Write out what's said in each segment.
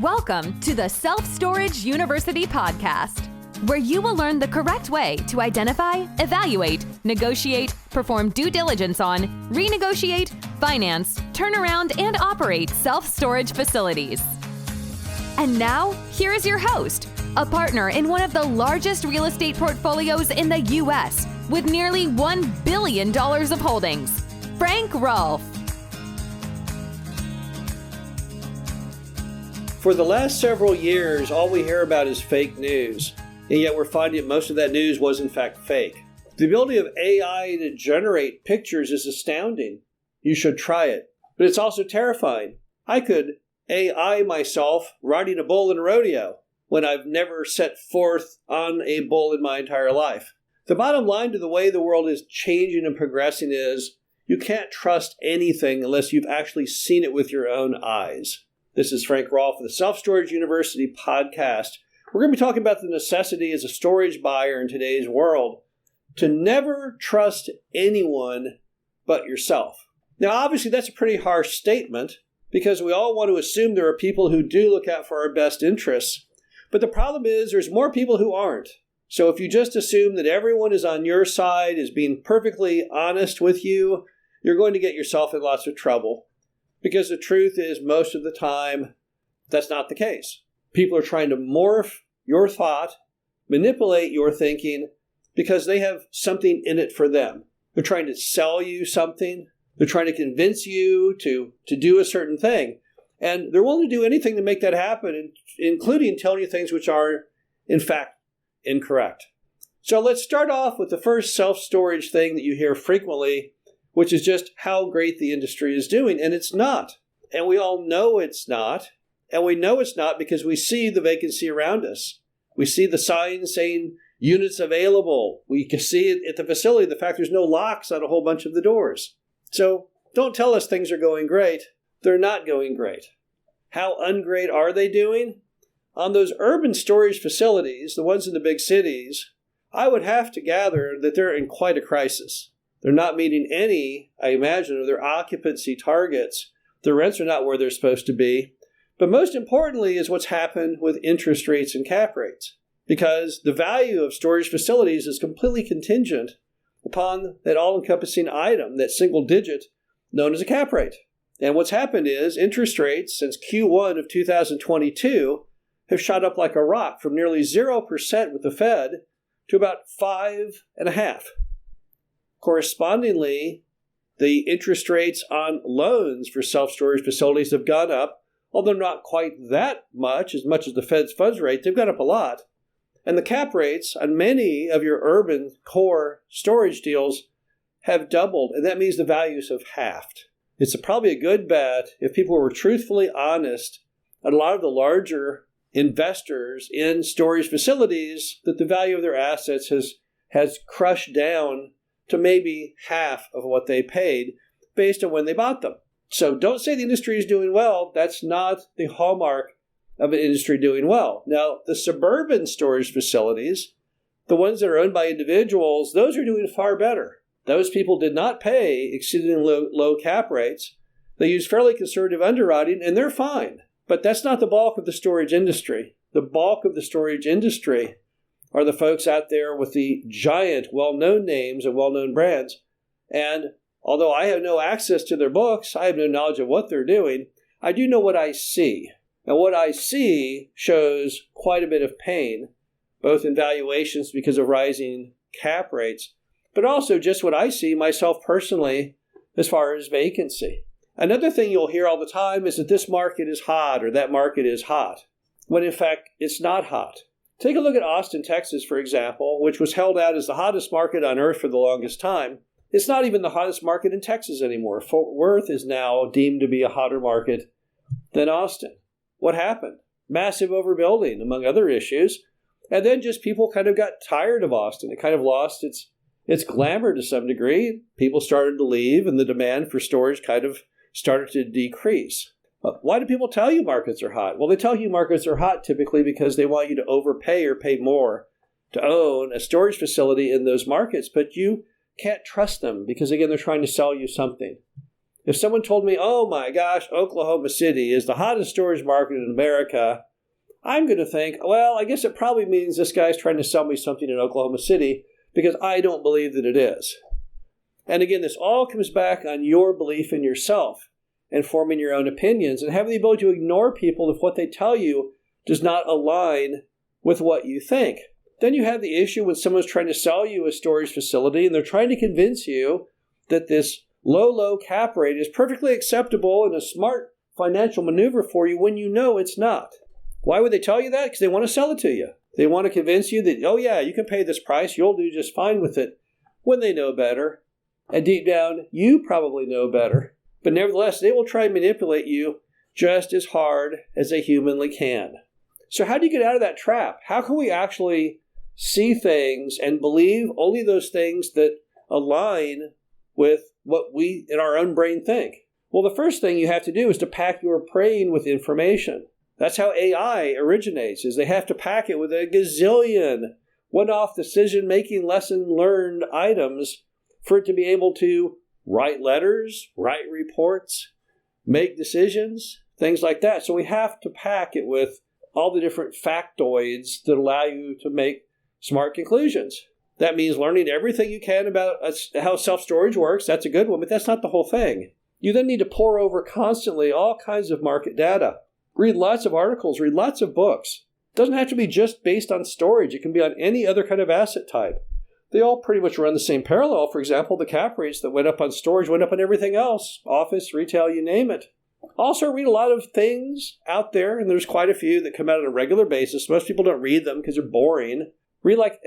Welcome to the Self-Storage University podcast, where you will learn the correct way to identify, evaluate, negotiate, perform due diligence on, renegotiate, finance, turn around, and operate self-storage facilities. And now, here is your host, a partner in one of the largest real estate portfolios in the U.S. with nearly $1 billion of holdings, Frank Rolfe. For the last several years, all we hear about is fake news, and yet we're finding most of that news was in fact fake. The ability of AI to generate pictures is astounding. You should try it. But it's also terrifying. I could AI myself riding a bull in a rodeo when I've never set forth on a bull in my entire life. The bottom line to the way the world is changing and progressing is you can't trust anything unless you've actually seen it with your own eyes. This is Frank Rolfe of the Self-Storage University podcast. We're going to be talking about the necessity as a storage buyer in today's world to never trust anyone but yourself. Now, obviously, that's a pretty harsh statement because we all want to assume there are people who do look out for our best interests. But the problem is there's more people who aren't. So if you just assume that everyone is on your side, is being perfectly honest with you, you're going to get yourself in lots of trouble. Because the truth is, most of the time, that's not the case. People are trying to morph your thought, manipulate your thinking, because they have something in it for them. They're trying to sell you something. They're trying to convince you to do a certain thing. And they're willing to do anything to make that happen, including telling you things which are, in fact, incorrect. So let's start off with the first self-storage thing that you hear frequently, which is just how great the industry is doing. And it's not. And we all know it's not. And we know it's not because we see the vacancy around us. We see the signs saying units available. We can see it at the facility, the fact there's no locks on a whole bunch of the doors. So don't tell us things are going great. They're not going great. How ungreat are they doing? On those urban storage facilities, the ones in the big cities, I would have to gather that they're in quite a crisis. They're not meeting any, I imagine, of their occupancy targets. Their rents are not where they're supposed to be. But most importantly is what's happened with interest rates and cap rates. Because the value of storage facilities is completely contingent upon that all-encompassing item, that single digit known as a cap rate. And what's happened is interest rates since Q1 of 2022 have shot up like a rock from nearly 0% with the Fed to about 5.5%. Correspondingly, the interest rates on loans for self-storage facilities have gone up, although not quite that much as the Fed's funds rate. They've gone up a lot. And the cap rates on many of your urban core storage deals have doubled, and that means the values have halved. It's probably a good bet if people were truthfully honest, and a lot of the larger investors in storage facilities, that the value of their assets has crushed down to maybe half of what they paid based on when they bought them. So don't say the industry is doing well. That's not the hallmark of an industry doing well. Now, the suburban storage facilities, the ones that are owned by individuals, those are doing far better. Those people did not pay exceedingly low cap rates. They use fairly conservative underwriting, and they're fine. But that's not the bulk of the storage industry. The bulk of the storage industry are the folks out there with the giant, well-known names and well-known brands. And although I have no access to their books, I have no knowledge of what they're doing, I do know what I see. And what I see shows quite a bit of pain, both in valuations because of rising cap rates, but also just what I see myself personally as far as vacancy. Another thing you'll hear all the time is that this market is hot or that market is hot, when in fact it's not hot. Take a look at Austin, Texas, for example, which was held out as the hottest market on earth for the longest time. It's not even the hottest market in Texas anymore. Fort Worth is now deemed to be a hotter market than Austin. What happened? Massive overbuilding, among other issues. And then just people kind of got tired of Austin. It kind of lost its glamour to some degree. People started to leave, and the demand for storage kind of started to decrease. Why do people tell you markets are hot? Well, they tell you markets are hot typically because they want you to overpay or pay more to own a storage facility in those markets, but you can't trust them because, again, they're trying to sell you something. If someone told me, oh my gosh, Oklahoma City is the hottest storage market in America, I'm going to think, well, I guess it probably means this guy's trying to sell me something in Oklahoma City because I don't believe that it is. And again, this all comes back on your belief in yourself and forming your own opinions and having the ability to ignore people if what they tell you does not align with what you think. Then you have the issue when someone's trying to sell you a storage facility and they're trying to convince you that this low cap rate is perfectly acceptable and a smart financial maneuver for you when you know it's not. Why would they tell you that? Because they want to sell it to you. They want to convince you that, oh yeah, you can pay this price, you'll do just fine with it, when they know better. And deep down, you probably know better. But nevertheless, they will try and manipulate you just as hard as they humanly can. So how do you get out of that trap? How can we actually see things and believe only those things that align with what we in our own brain think? Well, the first thing you have to do is to pack your brain with information. That's how AI originates, is they have to pack it with a gazillion one-off decision-making lesson learned items for it to be able to write letters, write reports, make decisions, things like that. So we have to pack it with all the different factoids that allow you to make smart conclusions. That means learning everything you can about how self-storage works. That's a good one, but that's not the whole thing. You then need to pore over constantly all kinds of market data. Read lots of articles, read lots of books. It doesn't have to be just based on storage. It can be on any other kind of asset type. They all pretty much run the same parallel. For example, the cap rates that went up on storage went up on everything else. Office, retail, you name it. Also read a lot of things out there, and there's quite a few that come out on a regular basis. Most people don't read them because they're boring. Read like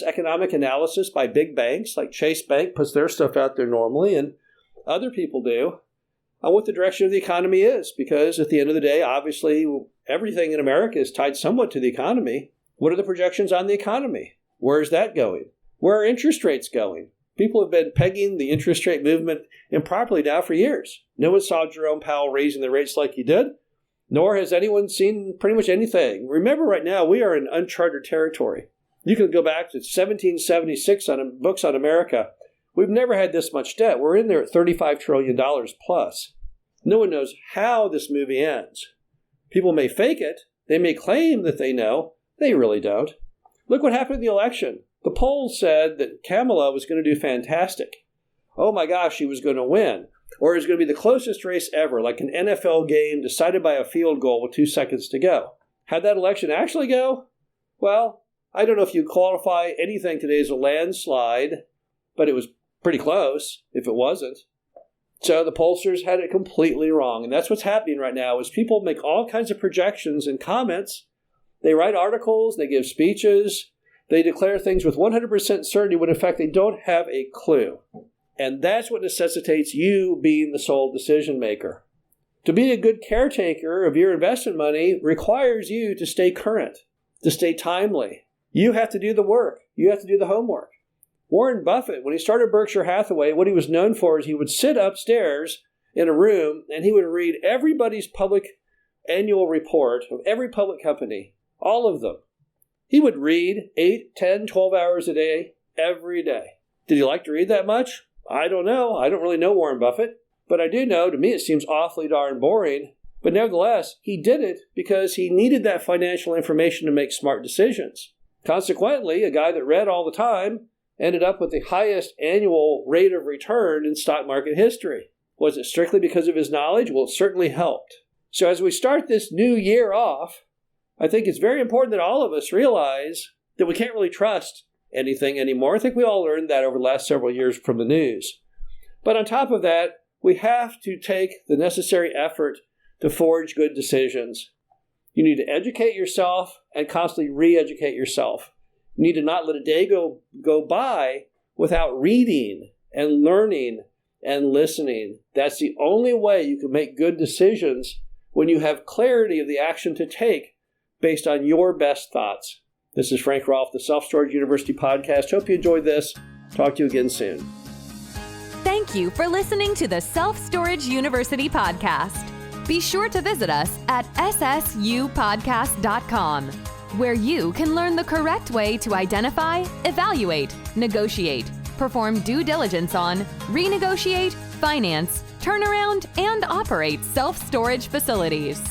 economic analysis by big banks, like Chase Bank puts their stuff out there normally, and other people do, on what the direction of the economy is. Because at the end of the day, obviously, everything in America is tied somewhat to the economy. What are the projections on the economy? Where is that going? Where are interest rates going? People have been pegging the interest rate movement improperly now for years. No one saw Jerome Powell raising the rates like he did, nor has anyone seen pretty much anything. Remember, right now, we are in uncharted territory. You can go back to 1776 on books on America. We've never had this much debt. We're in there at $35 trillion plus. No one knows how this movie ends. People may fake it. They may claim that they know. They really don't. Look what happened in the election. The polls said that Kamala was going to do fantastic. Oh my gosh, she was going to win. Or it was going to be the closest race ever, like an NFL game decided by a field goal with 2 seconds to go. How'd that election actually go? Well, I don't know if you qualify anything today as a landslide, but it was pretty close if it wasn't. So the pollsters had it completely wrong. And that's what's happening right now is people make all kinds of projections and comments. They write articles, they give speeches, they declare things with 100% certainty when in fact they don't have a clue. And that's what necessitates you being the sole decision maker. To be a good caretaker of your investment money requires you to stay current, to stay timely. You have to do the work. You have to do the homework. Warren Buffett, when he started Berkshire Hathaway, what he was known for is he would sit upstairs in a room and he would read everybody's public annual report of every public company, all of them. He would read 8, 10, 12 hours a day, every day. Did he like to read that much? I don't know. I don't really know Warren Buffett. But I do know, to me, it seems awfully darn boring. But nevertheless, he did it because he needed that financial information to make smart decisions. Consequently, a guy that read all the time ended up with the highest annual rate of return in stock market history. Was it strictly because of his knowledge? Well, it certainly helped. So as we start this new year off, I think it's very important that all of us realize that we can't really trust anything anymore. I think we all learned that over the last several years from the news. But on top of that, we have to take the necessary effort to forge good decisions. You need to educate yourself and constantly re-educate yourself. You need to not let a day go by without reading and learning and listening. That's the only way you can make good decisions when you have clarity of the action to take based on your best thoughts. This is Frank Rolfe, the Self-Storage University Podcast. Hope you enjoyed this. Talk to you again soon. Thank you for listening to the Self-Storage University Podcast. Be sure to visit us at ssupodcast.com, where you can learn the correct way to identify, evaluate, negotiate, perform due diligence on, renegotiate, finance, turn around, and operate self-storage facilities.